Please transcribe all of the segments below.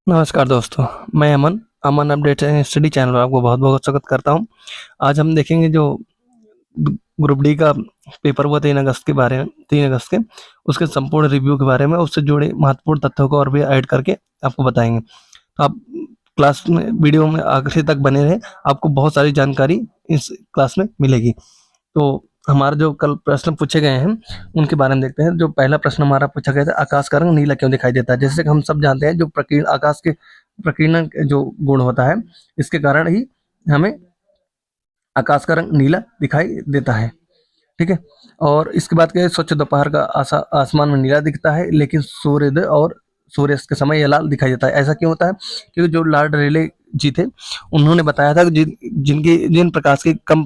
नमस्कार दोस्तों, मैं अमन, अमन अपडेट्स एंड स्टडी चैनल में आपको बहुत-बहुत स्वागत करता हूँ। आज हम देखेंगे जो ग्रुप डी का पेपर हुआ 3 अगस्त के बारे में 3 अगस्त के, उसके संपूर्ण रिव्यू के बारे में, उससे जुड़े महत्वपूर्ण तथ्यों को और भी ऐड करके आपको बताएँगे। तो आप क्लास में वीडियो में आखिर तक बने रहें, आपको बहुत सारी जानकारी इस क्लास में मिलेगी। तो हमारा जो कल प्रश्न पूछे गए हैं, उनके बारे में देखते हैं। जो पहला प्रश्न हमारा पूछा गया था, आकाश का रंग नीला क्यों दिखाई देता है? जैसे कि हम सब जानते हैं, जो आकाश के प्रकीर्णन जो गुण होता है, इसके कारण ही हमें आकाश का रंग नीला दिखाई देता है। ठीक है? और इसके बाद क्या है, स्वच्छ दोपहर का आसमान में नीला दिखता है, लेकिन सूर्योदय और सूर्यास्त के समय यह लाल दिखाई देता है। ऐसा क्यों होता है? क्योंकि जो लॉर्ड रेले जी थे, उन्होंने बताया था कि जिन प्रकाश की कम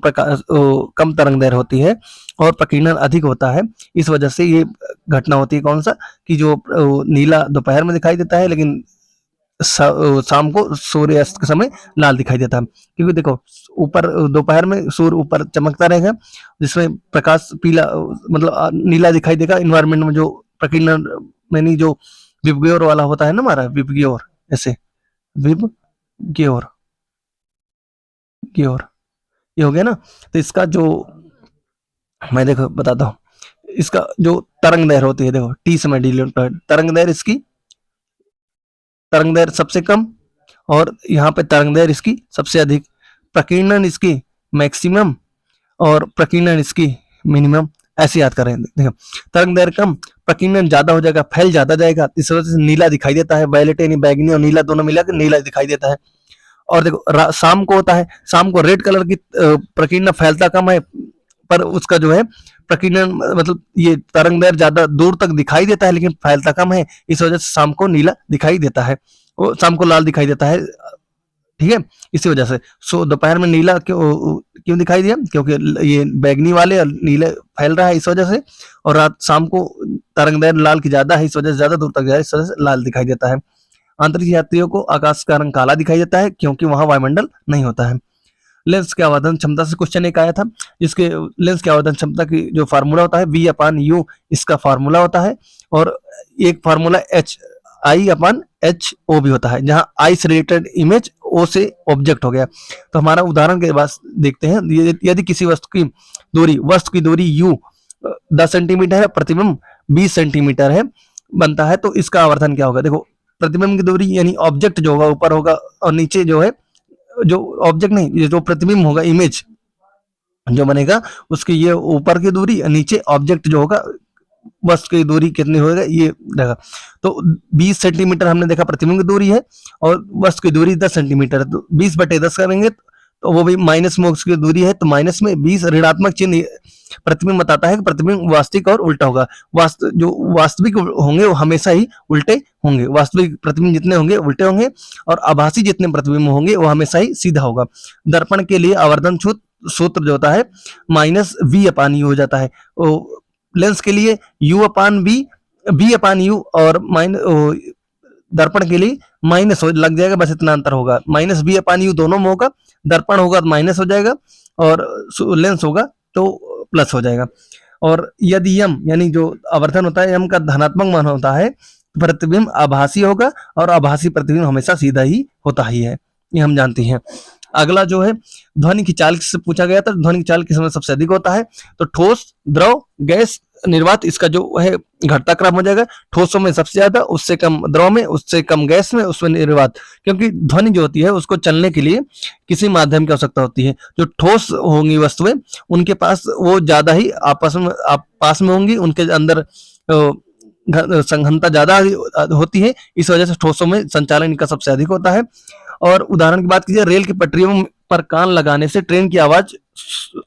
तरंगदैर्घ्य होती है और प्रकीर्णन अधिक होता है, इस वजह से ये घटना होती है। कौन सा? कि जो नीला दोपहर में दिखाई देता है, लेकिन शाम को सूर्यास्त के समय लाल दिखाई देता है। क्योंकि देखो, ऊपर दोपहर में सूर्य ऊपर चमकता रहेगा, जिसमें प्रकाश पीला मतलब नीला दिखाई देगा। इन्वायरमेंट में जो प्रकीर्णन यानी जो विबग्योर वाला होता है ना, हमारा विबग्योर, ऐसे विबग्योर ग्योर, ये हो गया ना। तो इसका जो मैं देखो बताता हूँ, इसका जो तरंग दैर्घ्य होती है, देखो टी समय डी तरंग दैर्घ्य, इसकी तरंग दैर्घ्य सबसे कम, और यहाँ पे तरंग दैर्घ्य इसकी सबसे अधिक, प्रकीर्णन इसकी मैक्सिमम और प्रकीर्णन इसकी मिनिमम। ऐसे याद करें। देखो, तरंग दैर्घ्य कम, प्रकीर्णन ज्यादा हो जाएगा, फैल ज्यादा जाएगा, इस वजह से नीला दिखाई देता है। वायलेट यानी बैगनी और नीला दोनों मिलाकर नीला दिखाई देता है। और देखो, शाम को होता है, शाम को रेड कलर की प्रकीर्णन फैलता कम है, पर उसका जो है प्रकीर्णन मतलब ये तरंग दैर्घ्य ज्यादा दूर तक दिखाई देता है, लेकिन फैलता कम है। इस वजह से शाम को नीला दिखाई देता है, वो शाम को लाल दिखाई देता है। ठीक है? इसी वजह से दोपहर में नीला क्यों क्यों दिखाई दिया? क्योंकि ये बैगनी वाले और नीले फैल रहा है, इस वजह से। और रात शाम को तरंग दैर्घ्य लाल की ज्यादा है, इस वजह से ज्यादा दूर तक जाए, इस वजह से लाल दिखाई देता है। अंतरिक्ष यात्रियों को आकाश का रंग काला दिखाई देता है, क्योंकि वहां वायुमंडल नहीं होता है। लेंस की आवर्धन क्षमता से क्वेश्चन एक आया था, जिसके लेंस की आवर्धन क्षमता की जो फार्मूला होता है, वी अपान यू इसका फार्मूला होता है। और एक formula H I upon H O भी होता है, जहां आई से रिलेटेड इमेज, ओ से ऑब्जेक्ट हो गया। तो हमारा उदाहरण के बाद देखते हैं, यदि किसी वस्तु की दूरी यू 10 सेंटीमीटर है, प्रतिबिंब 20 सेंटीमीटर है बनता है, तो इसका आवर्धन क्या होगा? देखो, प्रतिबिंब की दूरी यानी ऑब्जेक्ट जो होगा ऊपर होगा, और नीचे जो है, जो ऑब्जेक्ट नहीं, ये जो प्रतिबिंब होगा, इमेज जो बनेगा, उसकी ये ऊपर की दूरी, नीचे ऑब्जेक्ट जो होगा, वस्तु की दूरी कितनी होगा ये रहेगा। तो 20 सेंटीमीटर हमने देखा प्रतिबिंब की दूरी है, और वस्तु की दूरी 10 सेंटीमीटर है, तो 20/10 करेंगे तो वो भी माइनस में उसकी दूरी है, तो माइनस में 20 ऋणात्मक चिन्ह प्रतिबिंब बताता है कि प्रतिबिंब वास्तविक और उल्टा होगा। जो वास्तविक होंगे वो हमेशा ही उल्टे होंगे, वास्तविक प्रतिबिंब जितने होंगे उल्टे होंगे, और आभासी जितने प्रतिबिंब होंगे वो हमेशा ही सीधा होगा। दर्पण के लिए आवर्धन सूत्र जो होता है माइनस वी अपान यू हो जाता है। लेंस के लिए U upon B upon U, और दर्पण के लिए माइनस लग जाएगा, बस इतना अंतर होगा। माइनस बी अपान यू दोनों में होगा, दर्पण होगा तो माइनस हो जाएगा, और लेंस होगा तो प्लस हो जाएगा। और यदि यम यानी जो आवर्धन होता है, यम का धनात्मक मान होता है, प्रतिबिंब आभासी होगा, और आभासी प्रतिबिंब हमेशा सीधा ही होता ही है, ये हम जानते हैं। अगला जो है, ध्वनि की चाल से पूछा गया था, ध्वनि की चाल किस में सबसे अधिक होता है? तो ठोस, द्रव, गैस, निर्वात, इसका जो है घटता क्रम हो जाएगा। ठोसों में सबसे ज्यादा, उससे कम द्रव में, उससे कम गैस में, उसमें निर्वात। क्योंकि ध्वनि जो होती है उसको चलने के लिए किसी माध्यम की आवश्यकता होती है। जो ठोस होंगी वस्तुएं, उनके पास वो ज्यादा ही पास में होंगी, उनके अंदर संघनता ज्यादा होती है, इस वजह से ठोसों में संचालन इनका सबसे अधिक होता है। और उदाहरण की बात कीजिए, रेल की पटरियों पर कान लगाने से ट्रेन की आवाज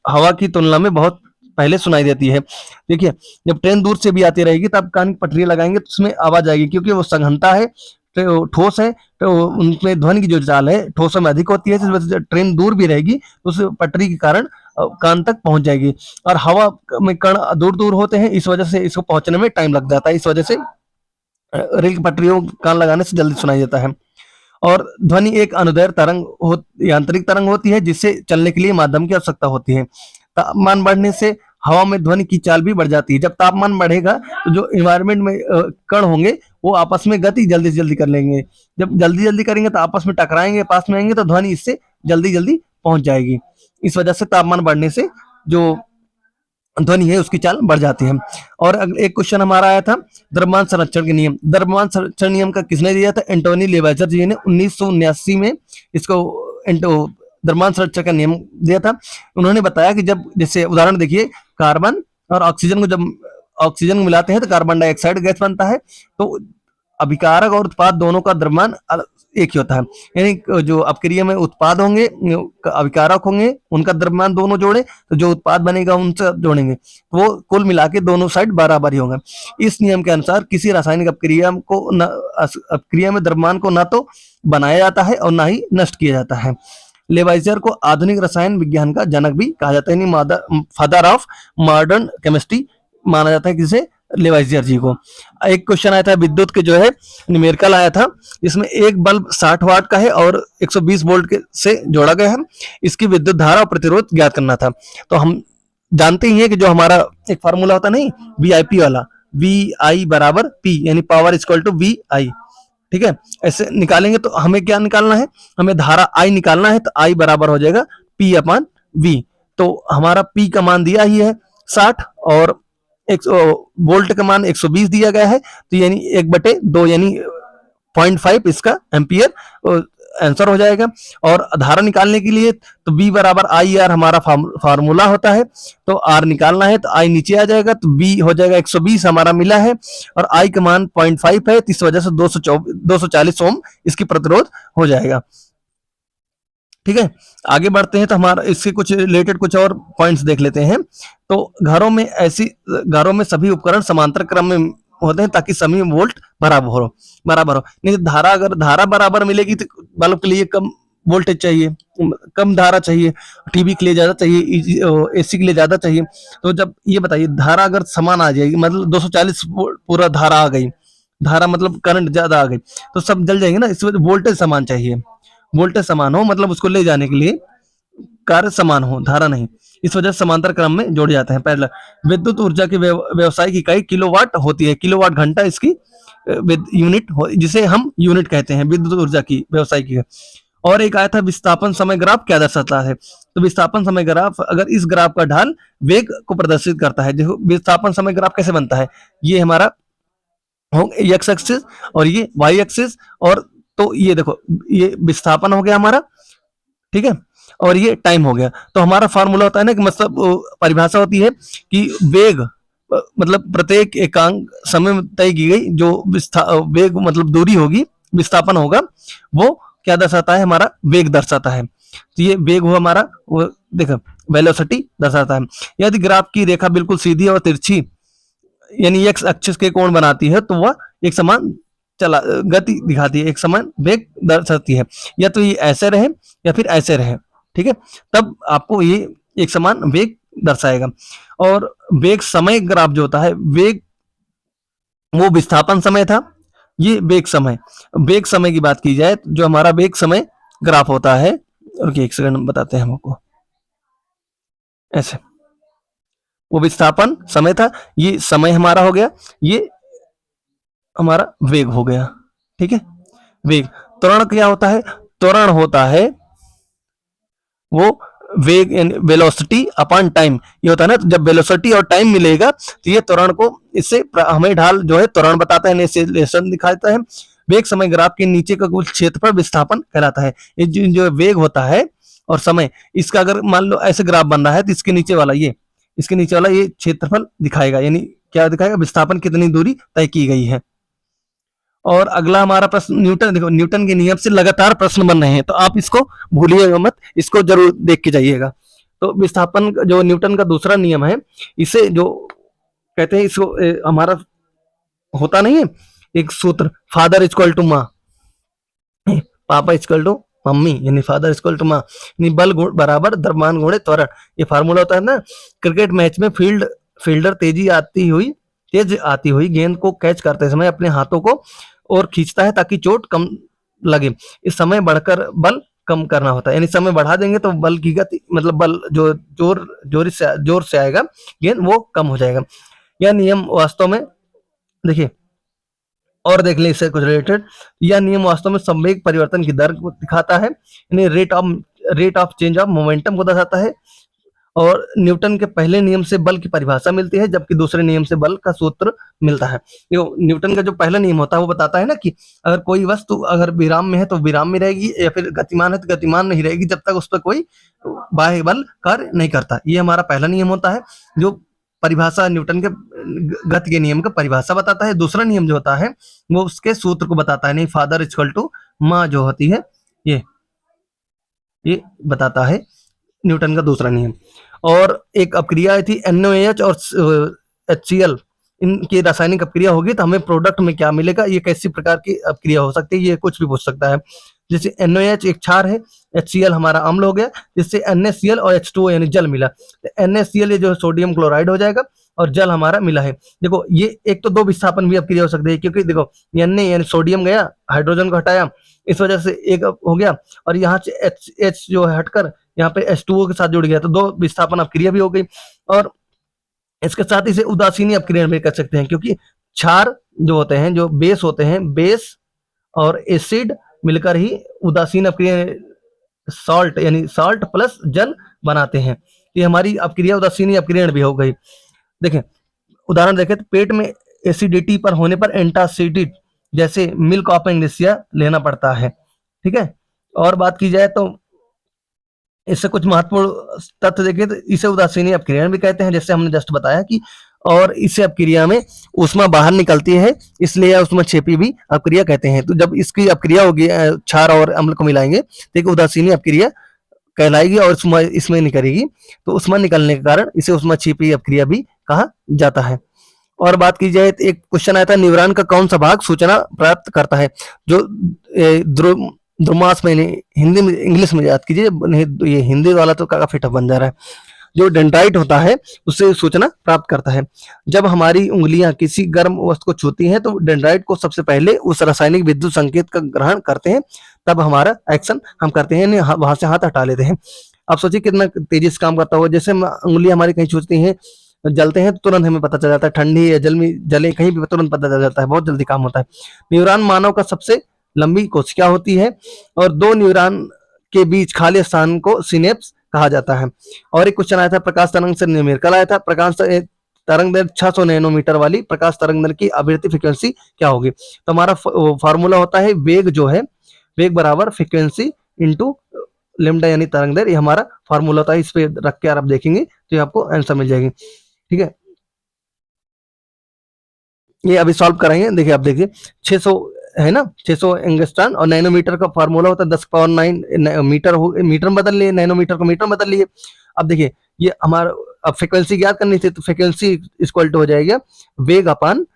हवा की तुलना में बहुत पहले सुनाई देती है। देखिए, जब ट्रेन दूर से भी आती रहेगी, तब कान की पटरी लगाएंगे तो उसमें आवाज आएगी, क्योंकि वो संघनता है, ठोस है, तो उनमें ध्वनि की जो चाल है ठोसों में अधिक होती है। इस वजह से ट्रेन दूर भी रहेगी तो उस पटरी के कारण कान तक पहुंच जाएगी। और हवा में कण दूर दूर होते हैं, इस वजह से इसको पहुंचने में टाइम लग जाता है। इस वजह से रेल की पटरियों कान लगाने से जल्दी सुनाई देता है। और ध्वनि एक अनुदैर्घ्य यांत्रिक तरंग होती है, जिससे चलने के लिए माध्यम की आवश्यकता होती है। तापमान बढ़ने से हवा में ध्वनि की चाल भी बढ़ जाती है। जब तापमान बढ़ेगा तो जो इन्वायरमेंट में कण होंगे वो आपस में गति जल्दी से जल्दी कर लेंगे। जब जल्दी जल्दी करेंगे तो आपस में टकराएंगे, पास में आएंगे तो ध्वनि इससे जल्दी जल्दी पहुंच जाएगी। इस वजह से तापमान बढ़ने से जो ध्वनि है उसकी चाल बढ़ जाती है। और एक क्वेश्चन हमारा आया था द्रव्यमान संरक्षण के नियम। द्रव्यमान संरक्षण नियम का किसने दिया था? एंटोनी लेवाइजर जी ने 1979 में इसको द्रव्यमान संरक्षण का नियम दिया था। उन्होंने बताया कि जब जैसे उदाहरण देखिए, कार्बन और ऑक्सीजन को जब ऑक्सीजन को मिलाते हैं तो कार्बन डाइऑक्साइड गैस बनता है। तो अभिकारक और उत्पाद दोनों का द्रव्यमान एक ही होता है। यानी जो अपक्रिया में उत्पाद होंगे, अभिकारक होंगे, उनका द्रव्यमान दोनों जोड़े तो जो उत्पाद बनेगा उनसे जोड़ेंगे, वो कुल मिला के दोनों साइड बराबर ही होंगे। इस नियम के अनुसार किसी रासायनिक अपक्रिया में द्रव्यमान को न तो बनाया जाता है और ना ही नष्ट किया जाता है। लेवाइजर को आधुनिक रसायन विज्ञान का जनक भी कहा जाता है, यानी फादर ऑफ मॉडर्न केमिस्ट्री माना जाता है किसे? लेवाइजर जी को। एक क्वेश्चन आया था विद्युत के जो है न्यूमेरिकल आया था, इसमें एक बल्ब 60 वाट का है और 120 वोल्ट के से जोड़ा गया है। इसकी विद्युत धारा और प्रतिरोध ज्ञात करना था। तो हम जानते ही हैं कि जो हमारा एक फार्मूला होता नहीं, वीआईपी वाला, वी आई बराबर पी, यानी पावर इक्वल टू वी आई। ठीक है, ऐसे निकालेंगे तो हमें क्या निकालना है? हमें धारा आई निकालना है। तो आई बराबर हो जाएगा पी अपॉन वी। तो हमारा पी का मान दिया ही है 60 और वोल्ट का मान 120 दिया गया है। तो यानी 1/2 यानी 0.5 इसका एम्पियर आंसर हो जाएगा। और धारा निकालने के लिए तो B बराबर आई आर हमारा फार्मूला होता है। तो आर निकालना है तो आई नीचे आ जाएगा, तो B हो जाएगा 120 हमारा मिला है और आई का मान 0.5 है, तो इस वजह से 240 ओम इसकी प्रतिरोध हो जाएगा। ठीक है, आगे बढ़ते हैं तो हमारा इसके कुछ रिलेटेड कुछ और पॉइंट्स देख लेते हैं। तो घरों में सभी उपकरण समांतर क्रम में होते हैं ताकि सभी वोल्ट बराबर हो। नहीं धारा, अगर धारा बराबर मिलेगी तो बल्ब के लिए कम वोल्टेज चाहिए, कम धारा चाहिए, टीवी के लिए ज्यादा चाहिए, एसी के लिए ज्यादा चाहिए। तो जब ये बताइए धारा अगर समान आ जाएगी, मतलब 240 पूरा धारा आ गई, धारा मतलब करंट ज्यादा आ गई तो सब जल जाएंगे ना। इस वजह वोल्टेज समान चाहिए, वोल्टेज समान हो मतलब उसको ले जाने के लिए कार्य समान हो, धारा नहीं। इस वजह से समांतर क्रम में जोड़े जाते हैं। पहला, विद्युत ऊर्जा की व्यावसायिक इकाई किलोवाट होती है। किलोवाट घंटा इसकी यूनिट जिसे हम यूनिट कहते हैं, विद्युत ऊर्जा की व्यावसायिक इकाई। और एक आया था विस्थापन समय ग्राफ क्या दर्शाता है? तो विस्थापन समय ग्राफ, अगर इस ग्राफ का ढाल वेग को प्रदर्शित करता है। देखो विस्थापन समय ग्राफ कैसे बनता है, ये हमारा एक्स एक्सिस और ये वाई एक्सिस, और तो ये देखो ये विस्थापन हो गया हमारा, ठीक है, और ये टाइम हो गया। तो हमारा फार्मूला होता है ना कि मतलब परिभाषा होती है कि वेग मतलब प्रत्येक एकांक समय में तय की गई जो वेग मतलब दूरी होगी, विस्थापन होगा, वो क्या दर्शाता है? हमारा वेग दर्शाता है। तो ये वेग हुआ हमारा, वो देखो वेलोसिटी दर्शाता है। यदि ग्राफ की रेखा बिल्कुल सीधी और तिरछी यानी एक्स एक्सिस के कोण बनाती है तो वह एक समान गति दिखाती है, एक समान वेग दर्शाती है। या तो ये ऐसे रहे या फिर ऐसे रहे, ठीक है, तब आपको ये एक समान वेग दर्शाएगा। और वेग समय ग्राफ जो होता है, वेग वो विस्थापन समय था, ये वेग समय की बात की जाए तो जो हमारा वेग समय ग्राफ होता है, रुकिए एक सेकंड बताते हैं हमको, ऐसे वो विस्थापन समय था, ये समय हमारा हो गया, ये हमारा वेग हो गया। ठीक है, वेग। त्वरण क्या होता है? त्वरण होता है वो वेग वेलोसिटी अपॉन टाइम, ये होता है ना। तो जब वेलोसिटी और टाइम मिलेगा तो ये त्वरण को, इससे हमें ढाल जो है त्वरण बताता है, एक्सेलरेशन दिखाता है। वेग समय ग्राफ के नीचे का कुल क्षेत्रफल विस्थापन कहलाता है। ये जो वेग होता है और समय, इसका अगर मान लो ऐसे ग्राफ बन रहा है तो इसके नीचे वाला ये क्षेत्रफल दिखाएगा, यानी क्या दिखाएगा? विस्थापन कितनी दूरी तय की गई है। और अगला हमारा प्रश्न न्यूटन, देखो न्यूटन के नियम से लगातार प्रश्न बन रहे हैं तो आप इसको भूलिएगा मत, इसको जरूर देख के जाइएगा। तो विस्थापन जो न्यूटन का दूसरा नियम है, इसे जो कहते हैं, इसको हमारा होता नहीं है एक सूत्र, फादर इक्वल टू माँ, पापा इक्वल टू मम्मी, यानी फादर इक्वल टू माँ, यानी बल बराबर द्रव्यमान गुणे त्वरण। ये फार्मूला होता है ना। क्रिकेट मैच में फील्डर तेज आती हुई गेंद को कैच करते समय अपने हाथों को और खींचता है ताकि चोट कम लगे। इस समय बढ़कर बल कम करना होता है, यानी समय बढ़ा देंगे तो बल की गति मतलब बल जो जोर से आएगा गेंद वो कम हो जाएगा। यह नियम वास्तव में देखिए और देख लें इससे कुछ रिलेटेड, यह नियम वास्तव में संवेग परिवर्तन की दर को दिखाता है, यानी rate of change of momentum को दर्शाता है। और न्यूटन के पहले नियम से बल की परिभाषा मिलती है, जबकि दूसरे नियम से बल का सूत्र मिलता है। देखो न्यूटन का जो पहला नियम होता है वो बताता है ना कि अगर कोई वस्तु अगर विराम में है तो विराम में रहेगी, या फिर गतिमान है तो गतिमान नहीं रहेगी जब तक उस पर कोई बाह्य बल कार्य नहीं करता। ये हमारा पहला नियम होता है जो परिभाषा न्यूटन के गति के नियम का परिभाषा बताता है। दूसरा नियम जो होता है वो उसके सूत्र को बताता है, नहीं फादर इक्वल टू माँ जो होती है ये ये बताता है न्यूटन का दूसरा नियम। और एक अपक्रिया आई थी NaOH और HCl, इनकी रासायनिक अपक्रिया होगी तो हमें प्रोडक्ट में क्या मिलेगा, ये कैसी प्रकार की अपक्रिया हो सकती है, ये कुछ भी पूछ सकता है। जैसे NaOH एक क्षार है, HCl हमारा अम्ल हो गया, जिससे NaCl और H2O यानी जल मिला। तो NaCl ये जो है सोडियम क्लोराइड हो जाएगा और जल हमारा मिला है। देखो ये एक तो दो विस्थापन भी अपक्रिया हो सकती है, क्योंकि देखो Na यानी सोडियम गया, हाइड्रोजन को हटाया, इस वजह से एक हो गया, और यहाँ से H जो है हटकर यहाँ पे H2O के साथ जुड़ गया, तो दो विस्थापन अपक्रिया भी हो गई। और इसके साथ इसे उदासीनी अपक्रिया भी कर सकते हैं, क्योंकि क्षार जो होते हैं, जो बेस होते हैं, बेस और एसिड मिलकर ही उदासीन अपक्रिया सॉल्ट यानी सॉल्ट प्लस जल बनाते हैं। ये हमारी अपक्रिया उदासीनी अपक्रिया भी हो गई। देखें उदाहरण देखें तो पेट में एसिडिटी पर होने पर एंटासिडिट जैसे मिल्क ऑफ मैग्नीशिया लेना पड़ता है, ठीक है। और बात की जाए तो इससे कुछ महत्वपूर्ण तथ्य देखें तो इसे उदासीनी अपक्रिया भी कहते हैं, जैसे हमने जस्ट बताया कि, और इसे अपक्रिया में ऊष्मा बाहर निकलती है, इसलिए ऊष्मा क्षेपी भी अपक्रिया कहते हैं। तो जब इसकी अपक्रिया होगी क्षार और अम्ल को मिलाएंगे तो एक उदासीनी अपक्रिया कहलाएगी और इसमें नहीं करेगी, तो ऊष्मा निकलने के कारण इसे ऊष्मा क्षेपी अपक्रिया भी कहा जाता है। और बात की जाए तो एक क्वेश्चन आया था, न्यूरॉन का कौन सा भाग सूचना प्राप्त करता है, जो द्रुमास में हिंदी में इंग्लिश में याद कीजिए, ये हिंदी वाला तो काफी टफ बन जा रहा है। जो डेंड्राइट होता है उससे सूचना प्राप्त करता है। जब हमारी उंगलियां किसी गर्म वस्तु को छूती हैं तो डेंड्राइट को सबसे पहले उस रासायनिक विद्युत संकेत का ग्रहण करते हैं, तब हमारा एक्शन हम करते हैं, वहां से हाथ हटा लेते हैं। आप सोचिए कितना तेजी से काम करता होगा। जैसे उंगली हमारी कहीं छूती हैं, जलते हैं तो तुरंत हमें पता चल जाता है, ठंडी या जले कहीं भी तुरंत पता चल जाता है, बहुत जल्दी काम होता है। न्यूरॉन मानव का सबसे लंबी कोशिका होती है और दो न्यूरॉन के बीच खाली स्थान को सिनेप्स कहा जाता है। और एक क्वेश्चन आया था प्रकाश तरंग से न्यूमेरिकल आया था, प्रकाश तरंग दैर्घ्य 600 नैनोमीटर वाली प्रकाश तरंग दैर्घ्य की आवृत्ति फ्रीक्वेंसी क्या होगी। तो हमारा फॉर्मूला होता है वेग जो है, वेग बराबर फ्रीक्वेंसी इंटू लेमडा यानी तरंग दैर्घ्य, ये हमारा फॉर्मूला होता है। इस पे रख के आप देखेंगे तो आपको आंसर मिल जाएगी, ठीक है। ये अभी सॉल्व कराएंगे, देखिए आप देखिए 600 है ना, 600 एंगस्ट्रॉन, और नैनोमीटर का फार्मूला होता है 10⁹ मीटर मीटर में बदल लिए, नैनोमीटर को मीटर में बदल लिए। अब देखिए ये हमारा अब फ्रीक्वेंसी ज्ञात करनी थी, तो फ्रीक्वेंसी इक्वल टू हो जाएगा वेग अपान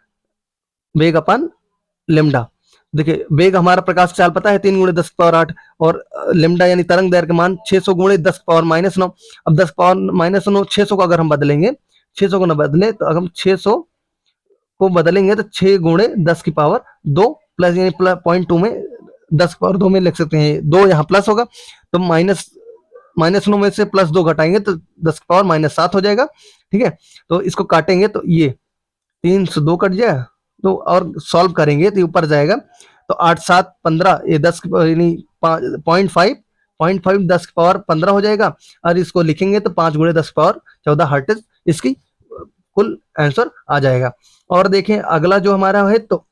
लेमडा। देखिए वेग हमारा प्रकाश चाल पता है 3 × 10⁸, और लेमडा यानी तरंग दैर्घ्य मान 600 × 10⁻⁹। अब 10⁻⁹ 600 को अगर हम बदलेंगे, 600 को न बदले तो अगर हम 600 को बदलेंगे तो 6 × 10⁻2 प्लस यानी 0.2 में 10⁻2 में लिख सकते हैं, 2 यहाँ प्लस होगा तो माइनस 9 में से +2 घटाएंगे तो 10⁻⁷ हो जाएगा, ठीक है। तो इसको काटेंगे तो ये 3 से 2 कट जाएगा, तो और सॉल्व करेंगे तो ऊपर जाएगा, तो 8 7 15 ये 10 यानी 0.5 10⁻15 हो जाएगा, और इसको लिखेंगे तो 5 × 10⁻14 हर्ट्ज इसकी कुल आंसर आ जाएगा। और देखें अगला जो हमारा है, तो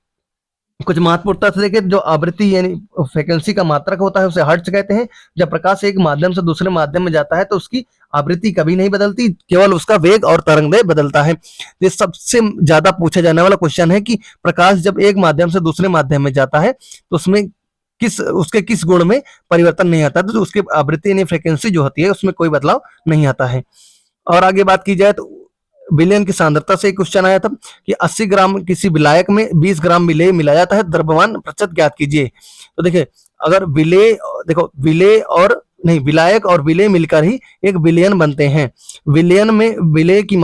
कुछ महत्वपूर्ण तथ्य देखें, जो आवृत्ति यानी फ्रीक्वेंसी का मात्रक होता है उसे हर्ट्ज कहते हैं। जब प्रकाश एक माध्यम से दूसरे माध्यम में जाता है तो उसकी आवृत्ति कभी नहीं बदलती, केवल उसका वेग और तरंगदैर्घ्य बदलता है। ये सबसे ज्यादा पूछा जाने वाला क्वेश्चन है कि प्रकाश जब एक माध्यम से दूसरे माध्यम में जाता है तो उसमें उसके किस गुण में परिवर्तन नहीं आता, तो उसकी आवृत्ति यानी फ्रीक्वेंसी जो होती है उसमें कोई बदलाव नहीं आता है। और आगे बात की जाए तो विलयन की सांद्रता से एक क्वेश्चन आया था कि 80 ग्राम किसी विलायक में 20 ग्राम विलेय मिलाया जाता है, द्रव्यमान प्रतिशत ज्ञात कीजिए। तो देखिए अगर विलायक और विलेय मिलकर ही एक विलयन बनते हैं। विलयन में विलेय की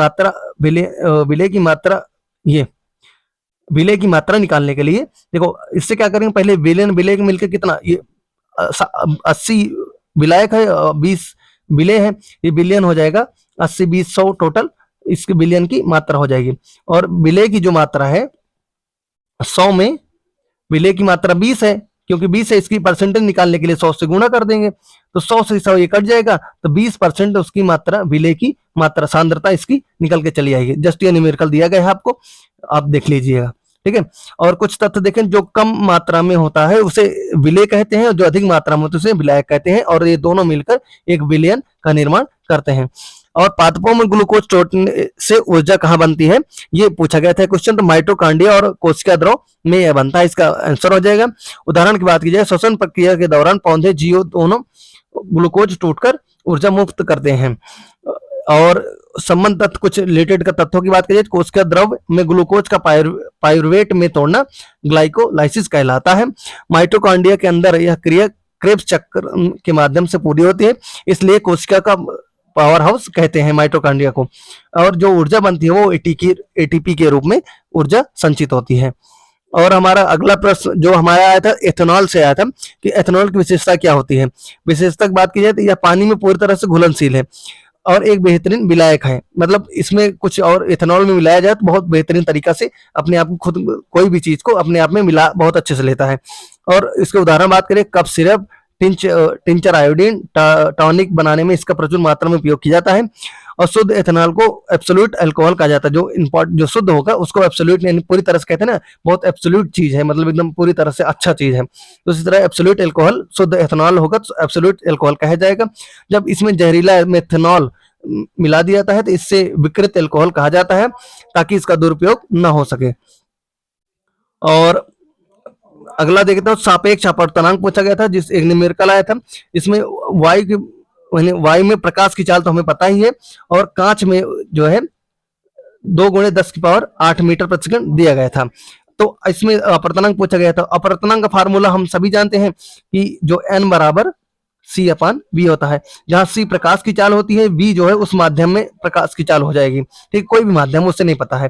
मात्रा निकालने के लिए देखो इससे क्या करेंगे, पहले विलयन विलेय मिलकर कितना, ये 80 विलायक है 20 विलेय है, ये बिलियन हो जाएगा 80 20 100 टोटल इसकी बिलियन की मात्रा हो जाएगी। और विलेय की जो मात्रा है 100 में विलेय की मात्रा 20 है, क्योंकि 20 है, इसकी परसेंटेज निकालने के लिए 100 से गुणा कर देंगे, तो 100 से 100 ये कट जाएगा, तो 20% उसकी मात्रा विलेय की मात्रा सांद्रता इसकी निकल के चली आएगी। जस्ट ये न्यूमेरिकल दिया गया है आपको, आप देख लीजिएगा, ठीक है। और कुछ तथ्य देखें, जो कम मात्रा में होता है उसे विलेय कहते हैं, और जो अधिक मात्रा में होता है उसे विलायक कहते हैं, और ये दोनों मिलकर एक विलयन का निर्माण करते हैं। और पादपों में ग्लूकोज तोड़ने से ऊर्जा कहाँ बनती है, ये पूछा गया था क्वेश्चन, तो माइटोकांड्रिया और कोशिका द्रव में यह बनता है, इसका आंसर हो जाएगा। उदाहरण की बात की जाए, श्वसन प्रक्रिया के दौरान पौधे जीव दोनों ग्लूकोज टूटकर ऊर्जा मुक्त करते हैं। और संबंध तत्व, कुछ रिलेटेड का तत्वों की बात करिए, कोशिका द्रव में ग्लूकोज का पायरुवेट में तोड़ना ग्लाइकोलाइसिस कहलाता है। माइटोकांड्रिया के अंदर यह क्रिया क्रेब्स चक्र के माध्यम से पूरी होती है, इसलिए कोशिका का पावर हाउस कहते हैं माइटोकांड्रिया को। और जो ऊर्जा बनती है वो एटीपी के रूप में ऊर्जा संचित होती है। और हमारा अगला प्रश्न जो हमारा आया था एथेनॉल से आया था, कि एथेनॉल की विशेषता क्या होती है। विशेषता की बात की जाए तो यह पानी में पूरी तरह से घुलनशील है और एक बेहतरीन विलायक है, मतलब इसमें कुछ और इथेनॉल में मिलाया जाए तो बहुत बेहतरीन तरीका से अपने आप को खुद कोई भी चीज को अपने आप में मिला बहुत अच्छे से लेता है। और इसके उदाहरण बात करें, cough syrup, tincture iodine, tonic बनाने में इसका प्रचुर मात्रा में उपयोग किया जाता है। और शुद्ध एथेनॉल को एब्सोल्यूट अल्कोहल कहा जाता है, जो शुद्ध होगा उसको एब्सोल्यूट यानी पूरी तरह से कहते हैं ना, बहुत एब्सोल्यूट चीज है, मतलब एकदम पूरी तरह से अच्छा चीज है। तो इसी तरह एब्सोल्यूट अल्कोहल, शुद्ध एथेनॉल होगा तो एब्सोल्यूट अल्कोहल कहा जाएगा। जब इसमें जहरीला मेथनॉल मिला दिया जाता है तो इससे विकृत अल्कोहल कहा जाता है, ताकि इसका दुरुपयोग न हो सके। और अगला देखते हैं, सापेक्ष अपवर्तनांक पूछा गया था, जिस एक न्यूमेरिकल आया था, इसमें वायु में प्रकाश की चाल तो हमें पता ही है, और कांच में जो है 2 × 10⁸ मीटर प्रति सेकंड दिया गया था। तो इसमें अपवर्तनांक पूछा गया था। अपवर्तनांक का फार्मूला हम सभी जानते हैं कि जो n बराबर C/V होता है, जहां C प्रकाश की चाल होती है, V जो है उस माध्यम में प्रकाश की चाल हो जाएगी, ठीक, कोई भी माध्यम उससे नहीं पता है,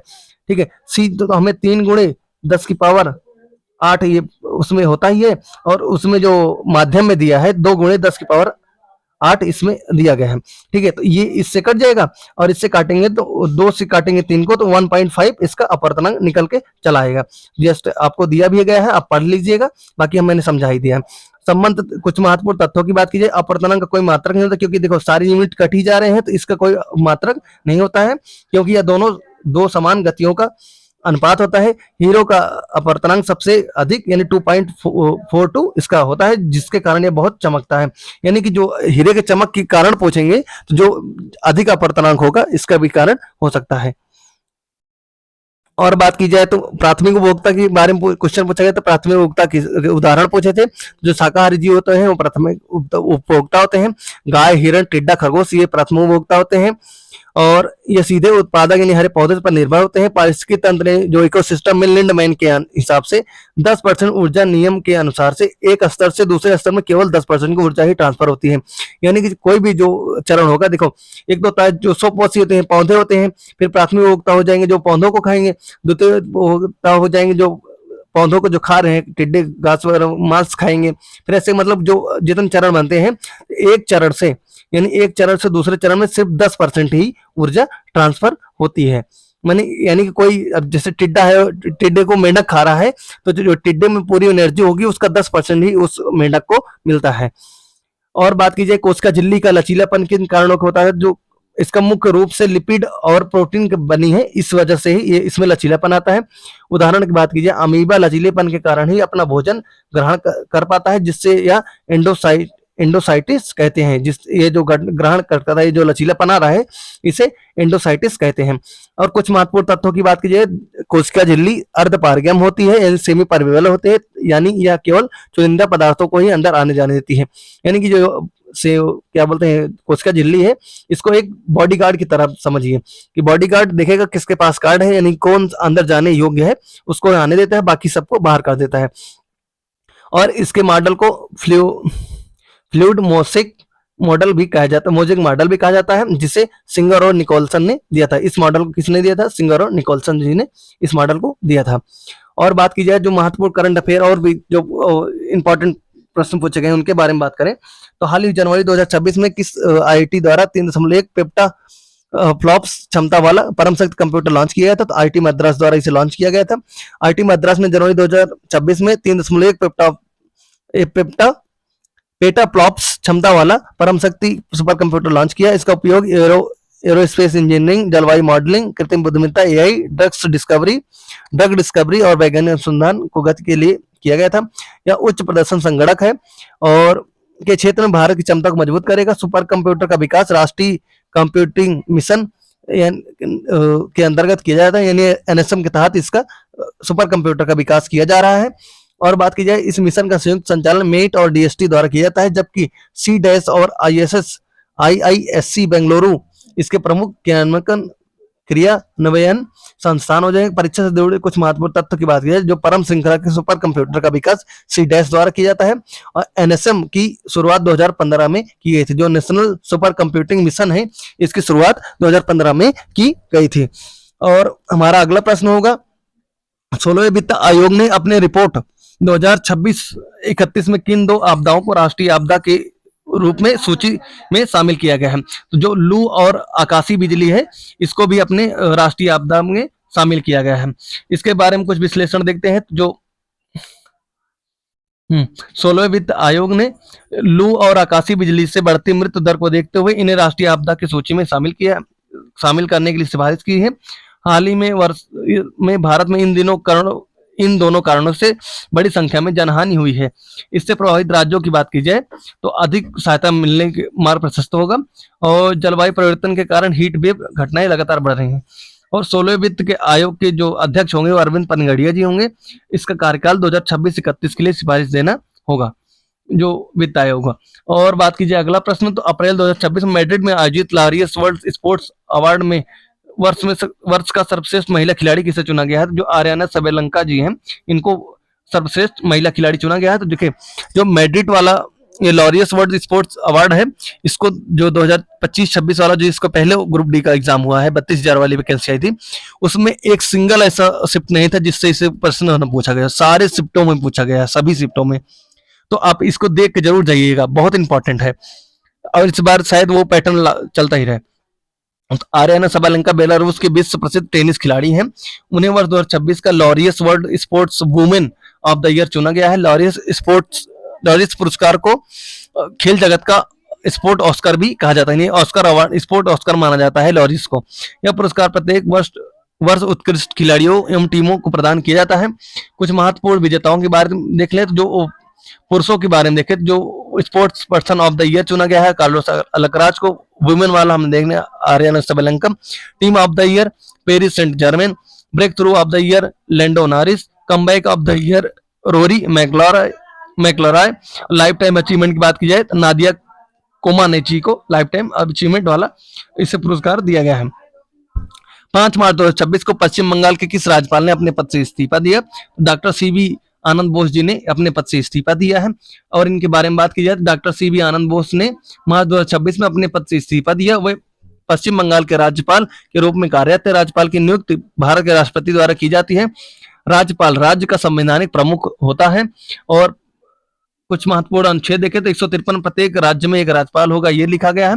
ठीक है। C तो हमें 3 × 10⁸ ये उसमें होता ही है, और उसमें जो माध्यम में दिया है 2 × 10⁸ इसमें दिया गया है, ठीक है। तो ये इससे कट जाएगा, और इससे काटेंगे तो 2 से काटेंगे 3 को, तो 1.5 इसका अपवर्तनांक निकल के चला आएगा। जस्ट आपको दिया भी गया है, आप पढ़ लीजिएगा, बाकी हम मैंने समझा ही दिया है। संबंध, कुछ महत्वपूर्ण तथ्यों की बात कीजिए। अपवर्तनांक का कोई मात्रक नहीं होता, क्योंकि देखो सारी यूनिट कट ही जा रहे हैं, तो इसका कोई मात्रक नहीं होता है, क्योंकि यह दोनों दो समान गतियों का अनुपात होता है। हीरो का अपवर्तनांक सबसे अधिक यानी 2.42 इसका होता है, जिसके कारण ये बहुत चमकता है। यानी कि जो हीरे के चमक के कारण पूछेंगे तो जो अधिक अपवर्तनांक होगा इसका भी कारण हो सकता है। और बात की जाए तो प्राथमिक उपभोक्ता के बारे में क्वेश्चन पूछा गया, तो प्राथमिक उपभोक्ता के उदाहरण पूछे थे। जो शाकाहारी जीव होते हैं वो प्राथमिक उपभोक्ता होते हैं। गाय, हिरण, टिड्डा, खरगोश ये प्राथमिक उपभोक्ता होते हैं, और ये सीधे उत्पादक यानी हरे पौधे पर निर्भर होते हैं। पारिस्थितिकी तंत्र जो इकोसिस्टम में लिंडमैन के हिसाब से 10% ऊर्जा नियम के अनुसार से एक स्तर से दूसरे स्तर में केवल 10% की ऊर्जा ही ट्रांसफर होती है। यानी कि कोई भी जो चरण होगा, देखो एक तो होता है जो स्वपोषी होते हैं, पौधे होते हैं, फिर प्राथमिक उपभोक्ता हो जाएंगे जो पौधों को खाएंगे, द्वितीय उपभोक्ता हो जाएंगे जो पौधों को जो खा रहे हैं, टिड्डे घास वगैरह मांस खाएंगे। फिर ऐसे मतलब जो जितने चरण बनते हैं, एक चरण से यानी एक चरण से दूसरे चरण में सिर्फ 10% ही ऊर्जा ट्रांसफर होती है। मानी यानी कि कोई अब जैसे टिड्डा है, टिड्डे को मेंढक खा रहा है, तो जो टिड्डे में पूरी एनर्जी होगी उसका 10% ही उस मेंढक को मिलता है। और बात की जाए कोशिका झिल्ली का लचीलापन किन कारणों का होता है, जो इसका मुख्य रूप से लिपिड और प्रोटीन बनी है, इस वजह से ही ये इसमें लचीलापन आता है। उदाहरण की बात कीजिए, अमीबा लचीलेपन के कारण ही अपना भोजन ग्रहण कर पाता है, जिससे यह एंडोसाइटिस कहते हैं। जिस ये जो ग्रहण करता है, ये जो लचीलापन आ रहा है, इसे एंडोसाइटिस कहते हैं। और कुछ महत्वपूर्ण तत्वों की बात कीजिए, कोशिका झिल्ली अर्धपारगम्य होती है यानी सेमी परमेबल होते हैं, यानी यह केवल चुनिंदा पदार्थों को ही अंदर आने जाने देती है। यानी कि जो से क्या बोलते हैं कोशिका झिल्ली है, इसको एक बॉडीगार्ड की तरह समझिए कि बॉडीगार्ड देखेगा किसके पास कार्ड है, यानी कौन अंदर जाने योग्य है उसको आने देता है, बाकी सबको बाहर कर देता है। और इसके मॉडल को फ्लूइड मोज़ेक मॉडल भी कहा जाता है, मोज़ेक मॉडल भी कहा जाता है, जिसे सिंगर और निकोलसन ने दिया था। इस मॉडल को किसने दिया था? सिंगर और निकोलसन जी ने इस मॉडल को दिया था। और बात की जाए जो महत्वपूर्ण करंट अफेयर और भी जो इंपॉर्टेंट प्रश्न पूछे गए हैं उनके बारे में बात करें तो हाल ही जनवरी 2026 में किस आईआईटी द्वारा 3.1 पेप्टा फ्लॉप्स क्षमता वाला परम शक्ति कंप्यूटर लॉन्च किया गया था। तो आईआईटी मद्रास द्वारा इसे लॉन्च किया गया था। आईआईटी मद्रास ने जनवरी 2026 में 3.1 पेप्टा पेटा फ्लॉप्स क्षमता वाला परम शक्ति सुपर कंप्यूटर लॉन्च किया। इसका उपयोग एरोस्पेस इंजीनियरिंग, जलवायु मॉडलिंग, कृत्रिम बुद्धिमत्ता, एआई, ड्रग डिस्कवरी और वैज्ञानिक अनुसंधान को गति के लिए किया गया था। यह उच्च प्रदर्शन संगणक है और के क्षेत्र में भारत की क्षमता को मजबूत करेगा। सुपर कंप्यूटर का विकास राष्ट्रीय कंप्यूटिंग मिशन के अंतर्गत किया जाता है, यानी एनएसएम के तहत इसका सुपर कंप्यूटर का विकास किया जा रहा है। और बात की जाए इस मिशन का संयुक्त संचालन मेट और डीएसटी द्वारा किया जाता है, जबकि सी डैश और आईआईएससी बेंगलुरु इसके प्रमुख क्रियान्वयन संस्थान हो जाएंगे। परीक्षा से जुड़े कुछ महत्वपूर्ण तथ्यों की बात की जाए, जो परम श्रृंखला के सुपर कंप्यूटर का विकास सी डैश द्वारा किया जाता है और एनएसएम की शुरुआत 2015 में की गई थी। जो नेशनल सुपर कंप्यूटिंग मिशन है इसकी शुरुआत 2015 में की गई थी। और हमारा अगला प्रश्न होगा, 16वें वित्त आयोग ने अपने रिपोर्ट 2026-31 में किन दो आपदाओं को राष्ट्रीय आपदा के रूप में सूची में शामिल किया गया है? तो जो लू और आकाशीय बिजली है इसको भी अपने राष्ट्रीय आपदा में शामिल किया गया है। इसके बारे में कुछ विश्लेषण देखते हैं। जो 16वें वित्त आयोग ने लू और आकाशीय बिजली से बढ़ती मृत्यु दर को देखते हुए इन्हें राष्ट्रीय आपदा की सूची में शामिल करने के लिए सिफारिश की है। हाल ही में वर्ष में भारत में इन दोनों कारणों से बड़ी संख्या में जनहानि हुई है। इससे प्रभावित राज्यों की बात की जाए तो अधिक सहायता मिलने के मार्ग प्रशस्त होगा और जलवायु परिवर्तन के कारण हीट वेव घटनाएं लगातार बढ़ रही हैं। और 16वें वित्त के आयोग के जो अध्यक्ष होंगे वो अरविंद पनगड़िया जी होंगे। इसका कार्यकाल 2026-31 के लिए सिफारिश देना होगा जो वित्त आयोग होगा। और बात कीजिए अगला प्रश्न, तो अप्रैल 2026 में मैड्रिड में आयोजित लॉरियस वर्ल्ड स्पोर्ट्स अवार्ड में वर्ष का सर्वश्रेष्ठ महिला खिलाड़ी किसे चुना गया है? जो आर्याना सबेलंका जी हैं इनको सर्वश्रेष्ठ महिला खिलाड़ी चुना गया है। तो देखिए जो मैड्रिड वाला ये लॉरियस वर्ल्ड स्पोर्ट्स अवार्ड है इसको जो 2025-26 वाला जो इसको पहले ग्रुप डी का एग्जाम हुआ है 32,000 वाली वैकेंसी आई थी उसमें एक सिंगल ऐसा शिफ्ट नहीं था जिससे इसे प्रश्न पूछा गया। सारे शिफ्टों में पूछा गया, सभी शिफ्टों में। तो आप इसको देख के जरूर जाइएगा, बहुत इंपॉर्टेंट है और इस बार शायद वो पैटर्न चलता ही रहे। आर्याना सबेलेंका बेलारूस के विश्व प्रसिद्ध टेनिस खिलाड़ी हैं। उन्हें वर्ष 2026 का Laureus world sports women of the year चुना गया है। लॉरियस पुरस्कार को खेल जगत का स्पोर्ट ऑस्कर भी कहा जाता है, ऑस्कर अवार्ड स्पोर्ट ऑस्कर माना जाता है लॉरियस को। यह पुरस्कार प्रत्येक वर्ष उत्कृष्ट खिलाड़ियों एवं टीमों को प्रदान किया जाता है। कुछ महत्वपूर्ण विजेताओं के बारे में देख ले तो जो पुरुषों के बारे में देखें जो sports person of the year चुना गया है कार्लोस अलकराज को। वुमेन वाला हम देखने Aryna Sabalenka. Team of the year Paris Saint Germain. Breakthrough of the year Lando Norris. Comeback of the year Rory McIlroy. Lifetime achievement की बात की जाए तो नादिया कोमानेची को लाइफ टाइम अचीवमेंट वाला इसे पुरस्कार दिया गया है। 5 मार्च 2026 को पश्चिम बंगाल के किस राज्यपाल ने अपने पद से इस्तीफा दिया? डॉक्टर सीवी आनंद बोस जी ने अपने पद से इस्तीफा दिया है। और इनके बारे में बात की जाए तो डॉक्टर सीवी आनंद बोस ने मार्च 2026 में अपने पद से इस्तीफा दिया। वे पश्चिम बंगाल के राज्यपाल के रूप में कार्यरत है। राज्यपाल की नियुक्ति भारत के राष्ट्रपति द्वारा की जाती है। राज्यपाल राज्य का संवैधानिक प्रमुख होता है। और कुछ महत्वपूर्ण अनुच्छेद देखें तो 153 प्रत्येक राज्य में एक राज्यपाल होगा ये लिखा गया है।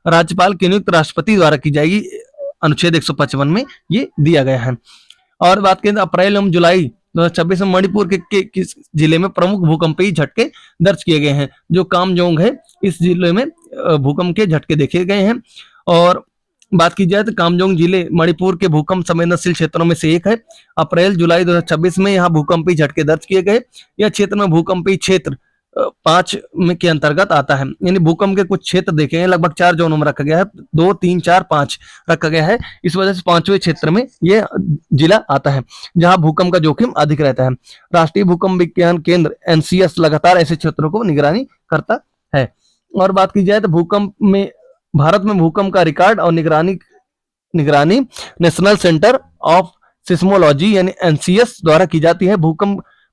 राज्यपाल की नियुक्ति राष्ट्रपति द्वारा की जाएगी, अनुच्छेद 155 में ये दिया गया है। और बात करें तो अप्रैल एवं जुलाई 2026 में मणिपुर के किस जिले में प्रमुख भूकंपीय झटके दर्ज किए गए हैं? जो कामजोंग है इस जिले में भूकंप के झटके देखे गए हैं। और बात की जाए तो कामजोंग जिले मणिपुर के भूकंप संवेदनशील क्षेत्रों में से एक है। अप्रैल जुलाई 2026 में यहाँ भूकंपीय झटके दर्ज किए गए। यह क्षेत्र में भूकंपीय क्षेत्र 5 में के अंतर्गत आता है, यानी भूकंप के कुछ क्षेत्र देखे हैं, लगभग 4 जोनों में रखा गया है, 2, 3, 4, 5 रखा गया है। इस वजह से 5वें क्षेत्र में यह जिला आता है जहां भूकंप का जोखिम अधिक रहता है। राष्ट्रीय भूकंप विज्ञान केंद्र एनसीएस लगातार ऐसे क्षेत्रों को निगरानी करता है। और बात की जाए तो भूकंप में भारत में भूकंप का रिकॉर्ड और निगरानी नेशनल सेंटर ऑफ सिस्मोलॉजी यानी एनसीएस द्वारा की जाती है।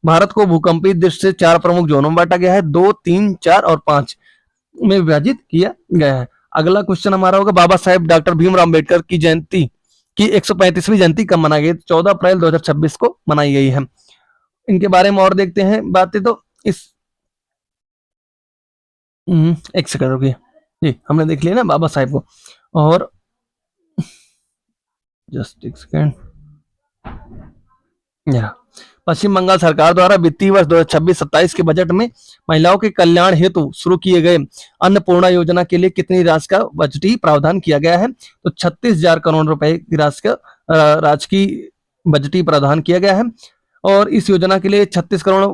भारत को भूकंपीय दृष्टि से 4 प्रमुख जोनों में बांटा गया है, 2, 3, 4 और 5 में विभाजित किया गया है। अगला क्वेश्चन हमारा होगा, बाबा साहेब डॉक्टर भीमराव अम्बेडकर की जयंती की 135वीं जयंती कब मनाई गई? 14 अप्रैल 2026 को मनाई गई है। इनके बारे में और देखते हैं बातें तो इस एक सेकंड रुकिए। जी, हमने देख लिया ना बाबा साहेब को। और जस्ट एक सेकंड। या पश्चिम बंगाल सरकार द्वारा वित्तीय वर्ष 2026-27 के बजट में महिलाओं के कल्याण हेतु शुरू किए गए अन्नपूर्णा योजना के लिए कितनी राशि का बजटीय प्रावधान किया गया है? तो 36,000 करोड़ रुपए की राशि की बजटीय प्रावधान किया गया है। और इस योजना के लिए 36 करोड़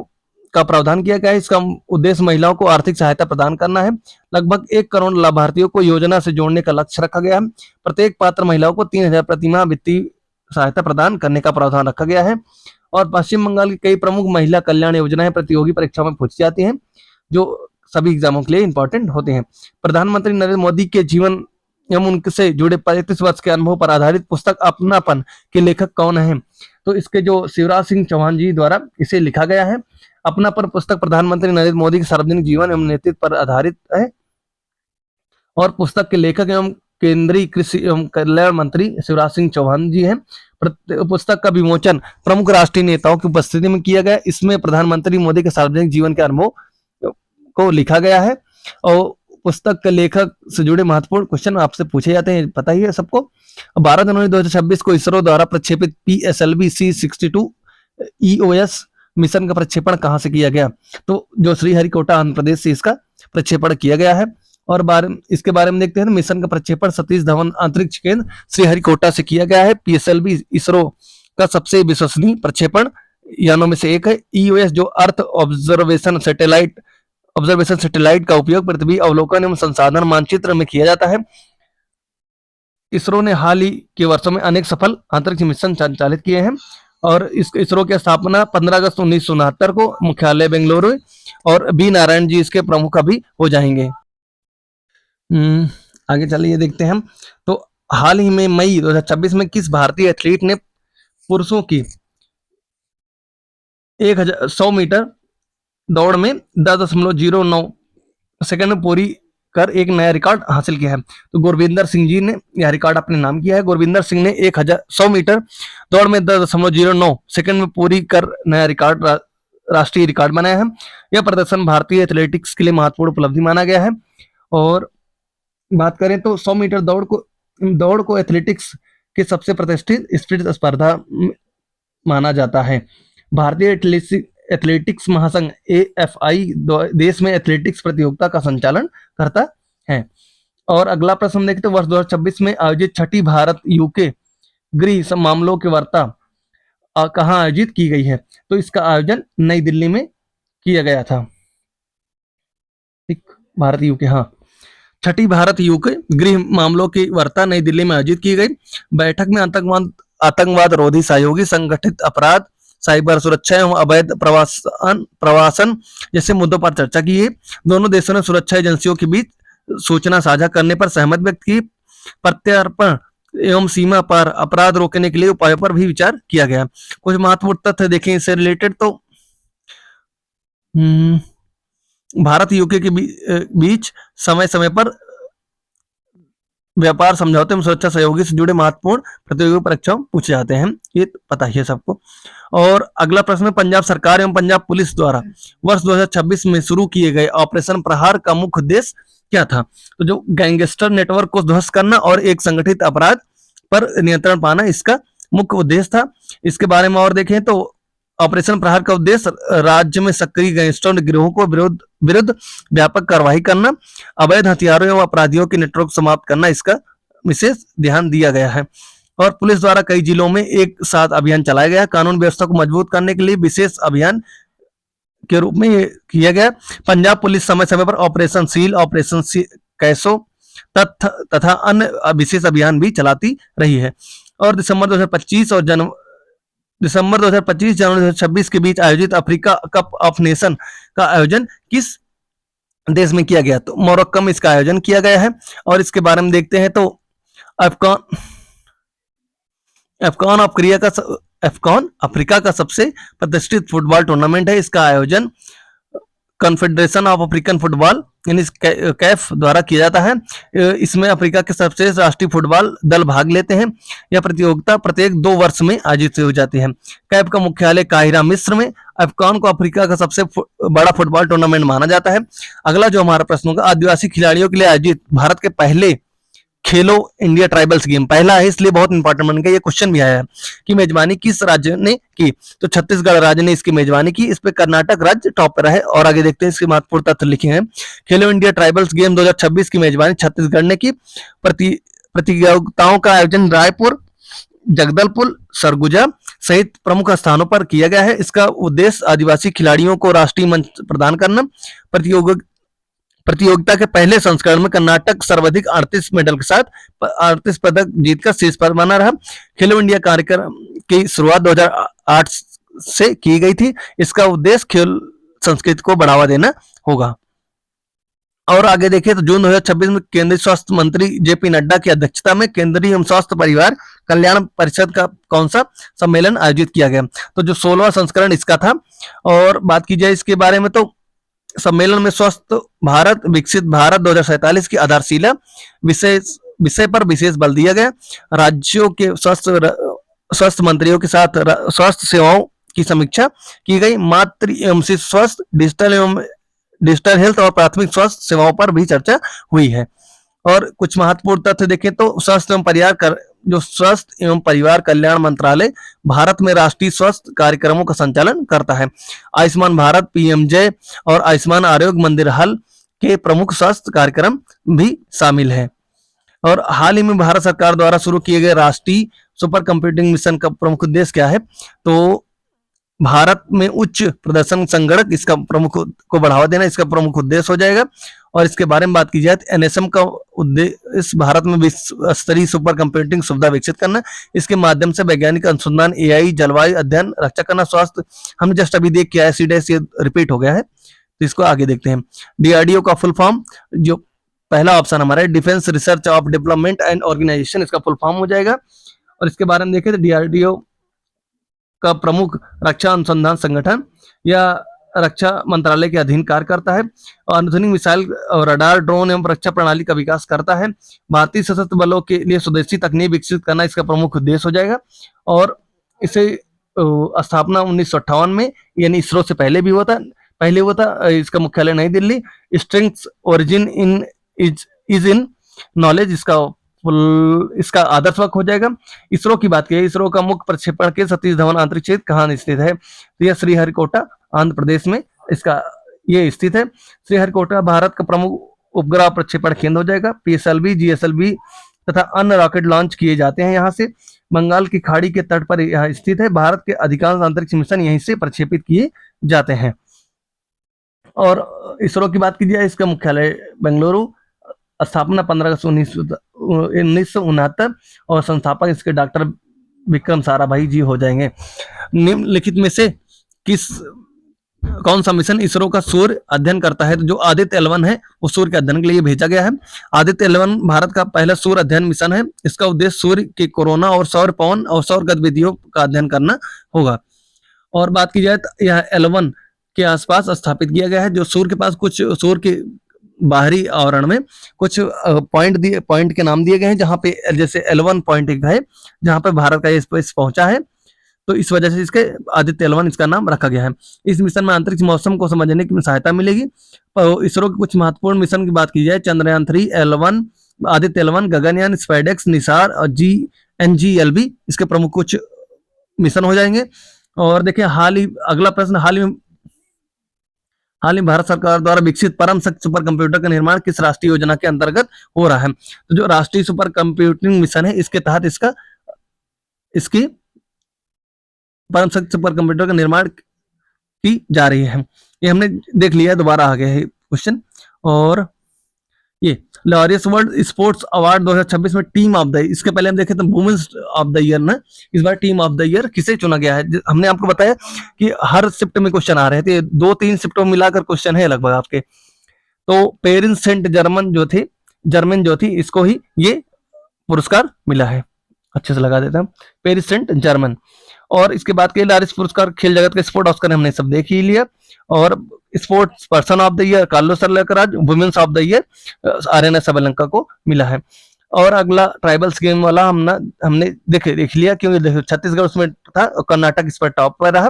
का प्रावधान किया गया है। इसका उद्देश्य महिलाओं को आर्थिक सहायता प्रदान करना है। लगभग 1 करोड़ लाभार्थियों को योजना से जोड़ने का लक्ष्य रखा गया है। प्रत्येक पात्र महिलाओं को 3,000 प्रति माह वित्तीय सहायता प्रदान करने का प्रावधान रखा गया है। और पश्चिम बंगाल की कई प्रमुख महिला कल्याण योजनाएं प्रतियोगी परीक्षाओं में पूछी जाती हैं, जो सभी एग्जामों के लिए इंपॉर्टेंट होते हैं। प्रधानमंत्री नरेंद्र मोदी के जीवन एवं उनसे जुड़े 35 वर्ष के अनुभव पर आधारित पुस्तक अपनापन के लेखक कौन है? तो इसके जो शिवराज सिंह चौहान जी द्वारा इसे लिखा गया है। अपनापन पुस्तक प्रधानमंत्री नरेंद्र मोदी के सार्वजनिक जीवन एवं नेतृत्व पर आधारित है। और पुस्तक के लेखक एवं केंद्रीय कृषि एवं कल्याण मंत्री शिवराज सिंह चौहान जी हैं। पुस्तक का विमोचन प्रमुख राष्ट्रीय नेताओं की उपस्थिति में किया गया। इसमें प्रधानमंत्री मोदी के सार्वजनिक जीवन के अनुभव को लिखा गया है। और पुस्तक के लेखक से जुड़े महत्वपूर्ण क्वेश्चन आपसे पूछे जाते हैं, पता ही है सबको। 12 जनवरी 2026 को इसरो द्वारा प्रक्षेपित PSLV C62 EOS मिशन का प्रक्षेपण कहां से किया गया? तो जो श्रीहरिकोटा आंध्र प्रदेश से इसका प्रक्षेपण किया गया है। और इसके बारे में देखते हैं। मिशन का प्रक्षेपण सतीश धवन अंतरिक्ष केंद्र श्रीहरिकोटा से किया गया है। PSLV इसरो का सबसे विश्वसनीय प्रक्षेपण यानों में से एक है। EOS जो अर्थ ऑब्जर्वेशन सैटेलाइट का उपयोग पृथ्वी अवलोकन एवं संसाधन मानचित्र में किया जाता है। इसरो ने हाल ही के वर्षों में अनेक सफल अंतरिक्ष मिशन संचालित किए हैं। और इस इसरो की स्थापना 15 अगस्त 1969 को मुख्यालय बेंगलुरु, और बी नारायण जी इसके प्रमुख अभी हो जाएंगे। आगे चलिए देखते हैं हम। तो हाल ही में मई 2026 में किस भारतीय एथलीट ने पुरुषों की 100 मीटर दौड़ में 10.09 सेकंड में पूरी कर एक नया रिकॉर्ड हासिल किया है? तो गुरविंदर सिंह जी ने यह रिकॉर्ड अपने नाम किया है। गुरविंदर सिंह ने 100 मीटर दौड़ में 10.09 सेकंड में पूरी कर नया रिकॉर्ड राष्ट्रीय रिकॉर्ड बनाया है। यह प्रदर्शन भारतीय एथलेटिक्स के लिए महत्वपूर्ण उपलब्धि माना गया है। और बात करें तो 100 मीटर दौड़ को एथलेटिक्स के सबसे प्रतिष्ठित स्प्रिंट स्पर्धा माना जाता है। भारतीय एथलेटिक्स महासंघ AFI देश में एथलेटिक्स प्रतियोगिता का संचालन करता है। और अगला प्रश्न देखते हैं। वर्ष 2026 में आयोजित छठी भारत UK गृह मामलों की वार्ता कहाँ आयोजित की गई है? तो इसका आयोजन नई दिल्ली में किया गया था। ठीक, भारत UK, हाँ, छठी भारत UK गृह मामलों की वार्ता नई दिल्ली में आयोजित की गई। बैठक में आतंकवाद रोधी सहयोगी, संगठित अपराध, साइबर सुरक्षा एवं अवैध प्रवासन जैसे मुद्दों पर चर्चा की है। दोनों देशों ने सुरक्षा एजेंसियों के बीच सूचना साझा करने पर सहमति व्यक्त की। प्रत्यार्पण एवं सीमा पार अपराध रोकने के लिए उपायों पर भी विचार किया गया। कुछ महत्वपूर्ण तथ्य देखें इससे रिलेटेड। तो भारत UK के बीच समय समय पर व्यापार समझौते एवं सुरक्षा सहयोगी से जुड़े महत्वपूर्ण प्रतियोगी परीक्षाओं पूछे जाते हैं, ये पता ही है सबको। और अगला प्रश्न, पंजाब सरकार एवं पंजाब पुलिस द्वारा वर्ष 2026 में शुरू किए गए ऑपरेशन प्रहार का मुख्य उद्देश्य क्या था? तो जो गैंगस्टर नेटवर्क को ध्वस्त करना और एक संगठित अपराध पर नियंत्रण पाना इसका मुख्य उद्देश्य था। इसके बारे में और देखें तो ऑपरेशन प्रहार का उद्देश्य राज्य में सक्रिय गैंगस्टर गिरोहों को विरुद्ध व्यापक कार्रवाई करना, अवैध हथियारों एवं अपराधियों के नेटवर्क समाप्त करना, इसका विशेष ध्यान दिया गया है। और पुलिस द्वारा कई जिलों में एक साथ अभियान चलाया गया। कानून व्यवस्था को मजबूत करने के लिए विशेष अभियान के रूप में किया गया। पंजाब पुलिस समय समय पर ऑपरेशन सील, ऑपरेशन कैसो तथा अन्य विशेष अभियान भी चलाती रही है। और दिसंबर 2025 जनवरी 2026 के बीच आयोजित अफ्रीका कप ऑफ नेशन का आयोजन किस देश में किया गया? तो मोरक्को में इसका आयोजन किया गया है। और इसके बारे में देखते हैं तो अफ्रीका का सबसे प्रतिष्ठित फुटबॉल टूर्नामेंट है। इसका आयोजन कॉन्फेडरेशन ऑफ अफ्रीकन फुटबॉल यानी कैफ द्वारा किया जाता है। इसमें अफ्रीका के सर्वश्रेष्ठ राष्ट्रीय फुटबॉल दल भाग लेते हैं। यह प्रतियोगिता प्रत्येक 2 वर्ष में आयोजित हो जाती है। कैफ का मुख्यालय काहिरा मिस्र में। अफकॉन को अफ्रीका का सबसे बड़ा फुटबॉल टूर्नामेंट माना जाता है। अगला जो हमारा प्रश्न होगा, आदिवासी खिलाड़ियों के लिए आयोजित भारत के पहले खेलो इंडिया ट्राइबल्स गेम पहला है, इसलिए बहुत इंपॉर्टेंट बन गया। ये क्वेश्चन भी आया है कि मेजबानी किस राज्य ने की, तो छत्तीसगढ़ राज्य ने इसकी मेजबानी की। इस पे कर्नाटक राज्य टॉप पर है। और आगे देखते हैं इसके महत्वपूर्ण तथ्य लिखे हैं। खेलो इंडिया ट्राइबल्स गेम 2026 की मेजबानी छत्तीसगढ़ ने की। प्रतियोगिताओं का आयोजन रायपुर, जगदलपुर, सरगुजा सहित प्रमुख स्थानों पर किया गया है। इसका उद्देश्य आदिवासी खिलाड़ियों को राष्ट्रीय मंच प्रदान करना। प्रतियोगिता के पहले संस्करण में कर्नाटक सर्वाधिक 38 मेडल के साथ 38 पदक जीतकर शीर्ष पर बना रहा। खेलो इंडिया कार्यक्रम की शुरुआत 2008 से की गई थी। इसका उद्देश्य खेल संस्कृति को बढ़ावा देना होगा। और आगे देखिए तो जून 2026 में केंद्रीय स्वास्थ्य मंत्री जेपी नड्डा की अध्यक्षता में केंद्रीय एवं स्वास्थ्य परिवार कल्याण परिषद का कौन सा सम्मेलन आयोजित किया गया, तो जो 16वां संस्करण इसका था। और बात की जाए इसके बारे में तो सम्मेलन में स्वस्थ भारत विकसित भारत 2047 की आधारशिला विषय पर विशेष बल दिया गया। राज्यों के स्वास्थ्य मंत्रियों के साथ स्वास्थ्य सेवाओं की समीक्षा की गई। मातृ एवं शिशु स्वास्थ्य, डिजिटल हेल्थ और प्राथमिक स्वास्थ्य सेवाओं पर भी चर्चा हुई है। और कुछ महत्वपूर्ण तथ्य देखें तो स्वास्थ्य एवं परिवार कल्याण मंत्रालय भारत में राष्ट्रीय स्वास्थ्य कार्यक्रमों का संचालन करता है। आयुष्मान भारत, पीएमजे और आयुष्मान आरोग्य मंदिर हल के प्रमुख स्वास्थ्य कार्यक्रम भी शामिल है। और हाल ही में भारत सरकार द्वारा शुरू किए गए राष्ट्रीय सुपर कंप्यूटिंग मिशन का प्रमुख उद्देश्य क्या है, तो भारत में उच्च प्रदर्शन संगणक इसका प्रमुख को बढ़ावा देना इसका प्रमुख उद्देश्य हो जाएगा। और इसके बारे में बात की जाए तो एनएसएम का उद्देश्य भारत में विश्व स्तरीय सुपर कंप्यूटिंग सुविधा विकसित करना। इसके माध्यम से वैज्ञानिक अनुसंधान, एआई, जलवायु अध्ययन, रक्षा करना, स्वास्थ्य, हमने जस्ट अभी देख किया है, सीडीएस ये रिपीट हो गया है, तो इसको आगे देखते हैं। डीआरडीओ का फुल फॉर्म, जो पहला ऑप्शन हमारा है defence research of development and organisation, इसका फुल फॉर्म हो जाएगा। और इसके बारे में देखें तो डीआरडीओ का प्रमुख रक्षा अनुसंधान संगठन या रक्षा मंत्रालय के अधीन कार्य करता है। और आधुनिक मिसाइल और रडार, ड्रोन एवं रक्षा प्रणाली का विकास करता है। भारतीय सशस्त्र बलों के लिए स्वदेशी तकनीक विकसित करना इसका प्रमुख उद्देश्य हो जाएगा। और इसे स्थापना 1958 में यानी इसरो से पहले हुआ था। इसका मुख्यालय नई Delhi. Strength origin is in knowledge, इसका आदर्श हो जाएगा। इसरो की बात की, इसरो का मुख्य प्रक्षेपण के सतीश धवन अंतरिक्ष क्षेत्र कहाँ स्थित है, तो यह श्रीहरिकोटा आंध्र प्रदेश में इसका ये स्थित है। श्रीहरिकोटा भारत का प्रमुख उपग्रह प्रक्षेपण केंद्र हो जाएगा। पीएसएलवी, जीएसएलवी तथा अन्य रॉकेट लॉन्च किए जाते हैं यहाँ से। बंगाल की खाड़ी के तट पर यह स्थित है। भारत के अधिकांश अंतरिक्ष मिशन यहीं से प्रक्षेपित किए जाते हैं। और इसरो की बात की जाए, इसका मुख्यालय बेंगलुरु, स्थापना 15 अगस्त 1969 और संस्थापक इसके डॉक्टर विक्रम साराभाई जी हो जाएंगे। निम्नलिखित में से कौन सा मिशन इसरो का सूर्य अध्ययन करता है, तो जो आदित्य L1 है वो सूर्य के अध्ययन के लिए भेजा गया है। आदित्य L1 भारत का पहला सूर्य अध्ययन मिशन है। इसका उद्देश्य सूर्य के कोरोना और सौर पवन और सौर गतिविधियों का अध्ययन करना होगा। और बात की जाए तो यह L1 के आसपास स्थापित किया गया है, जो सूर्य के पास कुछ सूर्य के बाहरी आवरण में कुछ पॉइंट के नाम दिए गए हैं, जहां पे जैसे L1 पॉइंट एक है जहां पे भारत का स्पेस पहुंचा है, तो इस वजह से इसके आदित्य L1 इसका नाम रखा गया है। इस मिशन में अंतरिक्ष मौसम को समझने की सहायता मिलेगी। इसरो के कुछ महत्वपूर्ण मिशन की बात की जाए, चंद्रयान 3, L1, आदित्य L1, गगनयान, स्पाइडेक्स, निसार और NGLV इसके प्रमुख कुछ मिशन हो जाएंगे। और देखिए अगला प्रश्न, हाल ही भारत सरकार द्वारा विकसित परम शक्ति सुपर कंप्यूटर का निर्माण किस राष्ट्रीय योजना के अंतर्गत हो रहा है, तो जो राष्ट्रीय सुपर कंप्यूटिंग मिशन है इसके तहत इसकी परम शक्ति सुपर कंप्यूटर का निर्माण की जा रही है। ये हमने देख लिया है, दोबारा आ गया है क्वेश्चन। और ये लॉरियस वर्ल्ड स्पोर्ट्स अवार्ड 2026 में टीम ऑफ द, इसके पहले हम देखे तो वुमेन्स ऑफ द ईयर ना, इस बार टीम ऑफ द ईयर किसे चुना गया है। हमने आपको बताया कि हर शिफ्ट में क्वेश्चन आ रहे थे, 2-3 शिफ्टों में मिलाकर क्वेश्चन है लगभग आपके। तो पेरिस सेंट जर्मन जो थी इसको ही ये पुरस्कार मिला है। अच्छे से लगा देता हूं, पेरिस सेंट जर्मन। और इसके बाद के लारिस पुरस्कार खेल जगत के स्पोर्ट ऑस्कर हमने सब देख ही लिया। और sports person of the year Carlos Alcaraz, women's of the year Aryna Sabalenka को मिला है। और अगला ट्राइबल्स गेम वाला हमने देख लिया, क्योंकि देखो छत्तीसगढ़ उसमें था और कर्नाटक इस पर टॉप पर रहा।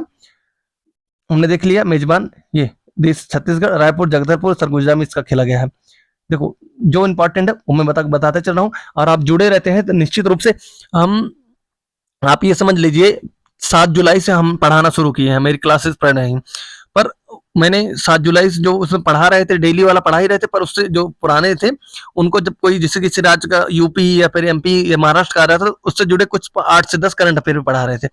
हमने देख लिया मेजबान ये देश छत्तीसगढ़, रायपुर, जगदलपुर, सरगुजा में इसका खेला गया है। देखो जो इंपॉर्टेंट है वो मैं बताते चल रहा हूँ, और आप जुड़े रहते हैं तो निश्चित रूप से आप ये समझ लीजिए 7 जुलाई से हम पढ़ाना शुरू किए हैं, मेरी क्लासेस पढ़ रहे हैं। पर मैंने 7 जुलाई से जो उसमें पढ़ा रहे थे, डेली वाला पढ़ा ही रहे थे, पर उससे जो पुराने थे उनको जब कोई जैसे किसी राज्य का यूपी या फिर एमपी या महाराष्ट्र का आ रहा था, उससे जुड़े कुछ 8 से 10 करंट अफेयर पढ़ा रहे थे।